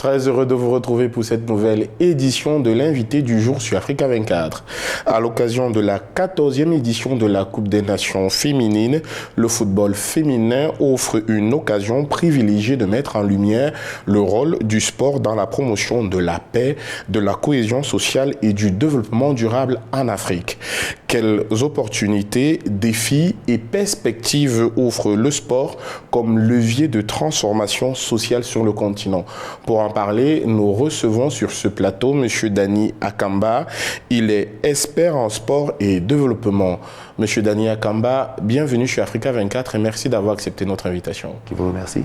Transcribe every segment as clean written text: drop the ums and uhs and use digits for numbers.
Très heureux de vous retrouver pour cette nouvelle édition de l'invité du jour sur Africa 24. À l'occasion de la 14e édition de la Coupe des Nations féminines, le football féminin offre une occasion privilégiée de mettre en lumière le rôle du sport dans la promotion de la paix, de la cohésion sociale et du développement durable en Afrique. Quelles opportunités, défis et perspectives offre le sport comme levier de transformation sociale sur le continent? Pour en parler, nous recevons sur ce plateau M. Danny Akamba. Il est expert en sport et développement. M. Danny Akamba, bienvenue sur Africa 24 et merci d'avoir accepté notre invitation. Je vous remercie.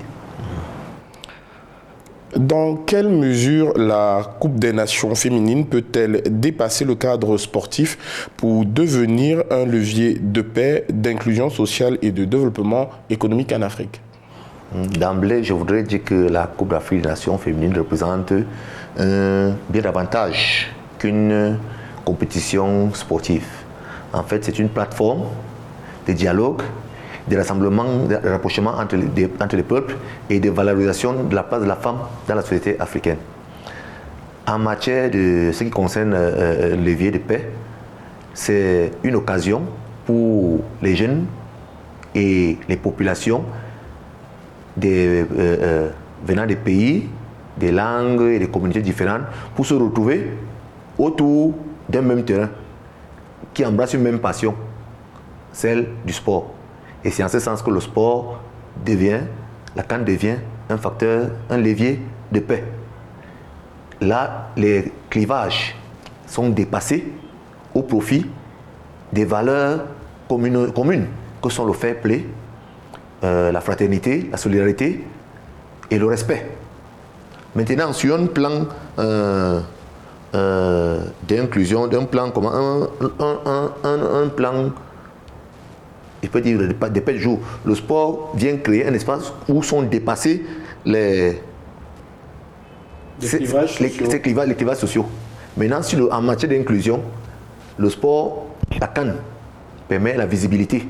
Dans quelle mesure la Coupe des Nations féminines peut-elle dépasser le cadre sportif pour devenir un levier de paix, d'inclusion sociale et de développement économique en Afrique? D'emblée, je voudrais dire que la Coupe d'Afrique des Nations féminines représente bien davantage qu'une compétition sportive. En fait, c'est une plateforme de dialogue, de rassemblement, de rapprochement entre les peuples et de valorisation de la place de la femme dans la société africaine. En matière de ce qui concerne le levier de paix, c'est une occasion pour les jeunes et les populations venant des pays, des langues et des communautés différentes pour se retrouver autour d'un même terrain qui embrasse une même passion, celle du sport. Et c'est en ce sens que le sport la CAN devient un facteur, un levier de paix. Là, les clivages sont dépassés au profit des valeurs communes que sont le fair play, la fraternité, la solidarité et le respect. Maintenant, sur un plan d'inclusion, d'un plan comment un plan, je peux dire des paix de jour, le sport vient créer un espace où sont dépassés les clivages sociaux. Maintenant, en matière d'inclusion, le sport, la CAN, permet la visibilité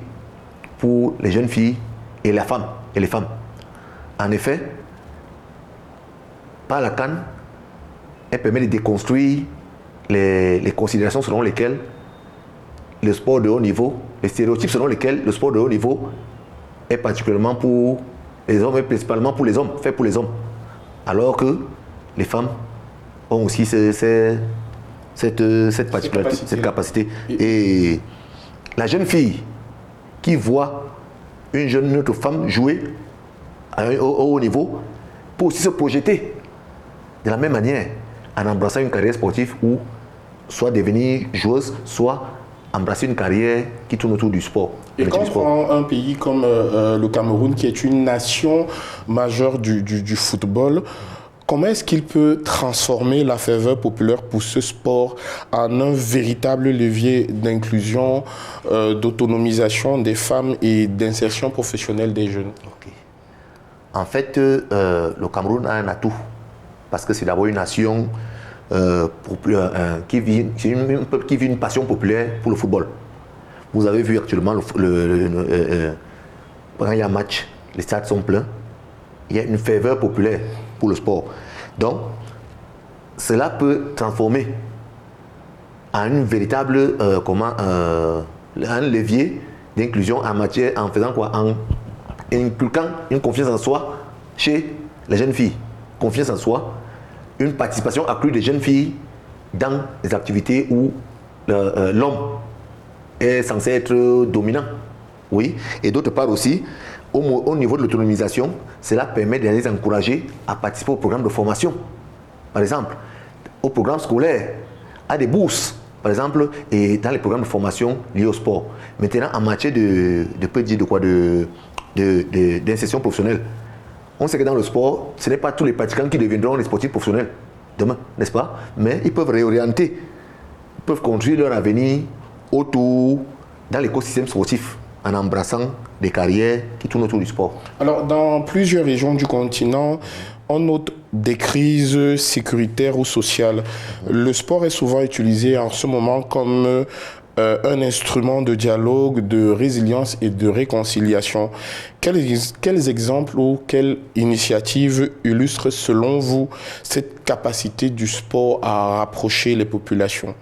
pour les jeunes filles et les femmes. En effet, par la CAN, elle permet de déconstruire les considérations selon lesquelles le sport de haut niveau, les stéréotypes selon lesquels le sport de haut niveau est particulièrement pour les hommes et principalement pour les hommes, fait pour les hommes. Alors que les femmes ont aussi cette particularité, cette capacité. Et la jeune fille qui voit une jeune autre femme jouer au haut niveau peut aussi se projeter de la même manière en embrassant une carrière sportive ou soit devenir joueuse, soit embrasser une carrière qui tourne autour du sport. Et quand on prend un pays comme le Cameroun, qui est une nation majeure du football, comment est-ce qu'il peut transformer la ferveur populaire pour ce sport en un véritable levier d'inclusion, d'autonomisation des femmes et d'insertion professionnelle des jeunes? En fait, le Cameroun a un atout, parce que c'est d'abord une nation qui vit une passion populaire pour le football. Vous avez vu actuellement, quand il y a un match, les stades sont pleins, il y a une ferveur populaire pour le sport. Donc, cela peut transformer en un véritable un levier d'inclusion en faisant quoi? En inculquant une confiance en soi chez les jeunes filles. Confiance en soi, une participation accrue des jeunes filles dans les activités où l'homme est censé être dominant. Oui. Et d'autre part aussi, au niveau de l'autonomisation, cela permet de les encourager à participer au programme de formation. Par exemple, au programme scolaire, à des bourses, par exemple, et dans les programmes de formation liés au sport. Maintenant, en matière d'insertion professionnelle, on sait que dans le sport, ce n'est pas tous les pratiquants qui deviendront des sportifs professionnels demain, n'est-ce pas? Mais ils peuvent réorienter, ils peuvent construire leur avenir autour, dans l'écosystème sportif, en embrassant des carrières qui tournent autour du sport. Alors, dans plusieurs régions du continent, on note des crises sécuritaires ou sociales. Le sport est souvent utilisé en ce moment comme un instrument de dialogue, de résilience et de réconciliation. Quels exemples ou quelles initiatives illustrent selon vous cette capacité du sport à rapprocher les populations?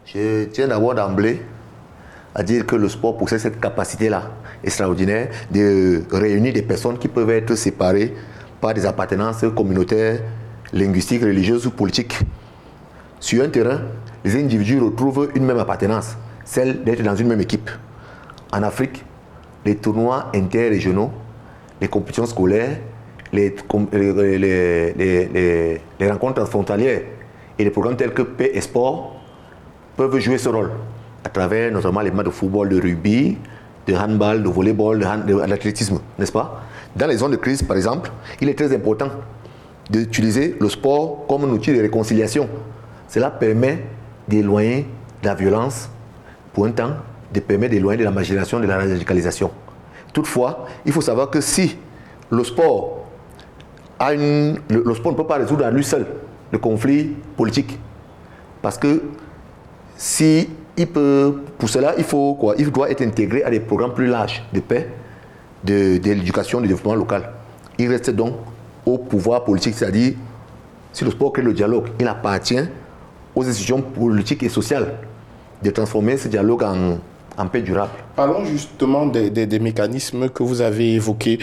Je tiens d'abord d'emblée à dire que le sport possède cette capacité-là extraordinaire de réunir des personnes qui peuvent être séparées par des appartenances communautaires, linguistiques, religieuses ou politiques. Sur un terrain, les individus retrouvent une même appartenance, celle d'être dans une même équipe. En Afrique, les tournois interrégionaux, les compétitions scolaires, les rencontres transfrontalières et les programmes tels que Paix et Sport peuvent jouer ce rôle à travers notamment les matchs de football, de rugby, de handball, de volleyball, de l'athlétisme, n'est-ce pas? Dans les zones de crise, par exemple, il est très important d'utiliser le sport comme un outil de réconciliation. Cela permet d'éloigner de la violence pour un temps, permet d'éloigner de la marginalisation, de la radicalisation. Toutefois, il faut savoir que si le sport ne peut pas résoudre à lui seul le conflit politique, parce que pour cela, il doit être intégré à des programmes plus larges de paix, de l'éducation, du développement local. Il reste donc au pouvoir politique, c'est-à-dire, si le sport crée le dialogue, il appartient aux institutions politiques et sociales de transformer ce dialogue en paix durable. Parlons justement des mécanismes que vous avez évoqués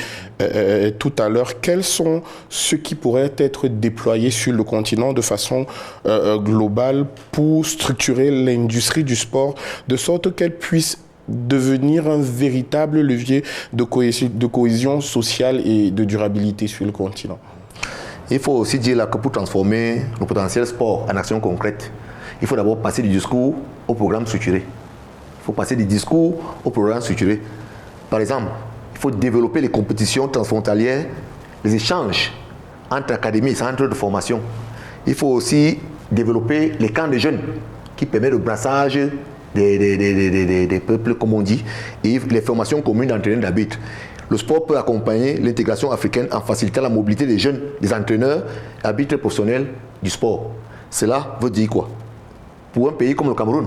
tout à l'heure. Quels sont ceux qui pourraient être déployés sur le continent de façon globale pour structurer l'industrie du sport de sorte qu'elle puisse devenir un véritable levier de cohésion sociale et de durabilité sur le continent? Il faut aussi dire là que pour transformer le potentiel sport en action concrète, il faut d'abord passer du discours au programme structuré. Il faut passer du discours au programme structuré. Par exemple, il faut développer les compétitions transfrontalières, les échanges entre académies et centres de formation. Il faut aussi développer les camps de jeunes qui permettent le brassage des peuples, comme on dit, et les formations communes d'entraîneurs d'arbitres. Le sport peut accompagner l'intégration africaine en facilitant la mobilité des jeunes, des entraîneurs, arbitres professionnels du sport. Cela veut dire quoi? Pour un pays comme le Cameroun,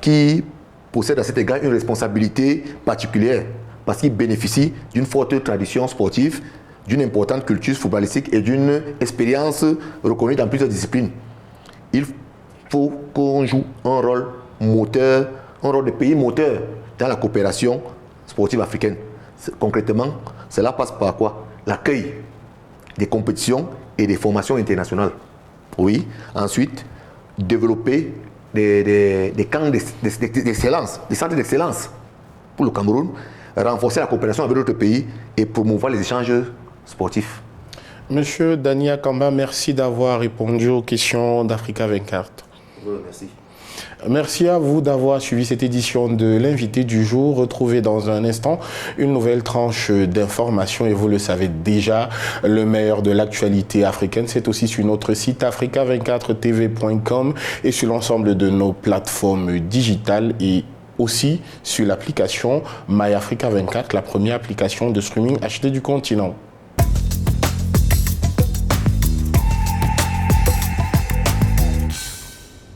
qui possède à cet égard une responsabilité particulière, parce qu'il bénéficie d'une forte tradition sportive, d'une importante culture footballistique et d'une expérience reconnue dans plusieurs disciplines. Il faut qu'on joue un rôle moteur, un rôle de pays moteur dans la coopération sportive africaine. Concrètement, cela passe par quoi? L'accueil des compétitions et des formations internationales. Oui. Ensuite, développer des camps d'excellence, des centres d'excellence pour le Cameroun, renforcer la coopération avec d'autres pays et promouvoir les échanges sportifs. Monsieur Dani Akamba, merci d'avoir répondu aux questions d'Africa 24. Merci. Merci à vous d'avoir suivi cette édition de l'invité du jour. Retrouvez dans un instant une nouvelle tranche d'informations et vous le savez déjà, le meilleur de l'actualité africaine, c'est aussi sur notre site africa24tv.com et sur l'ensemble de nos plateformes digitales et aussi sur l'application MyAfrica 24, la première application de streaming HD du continent.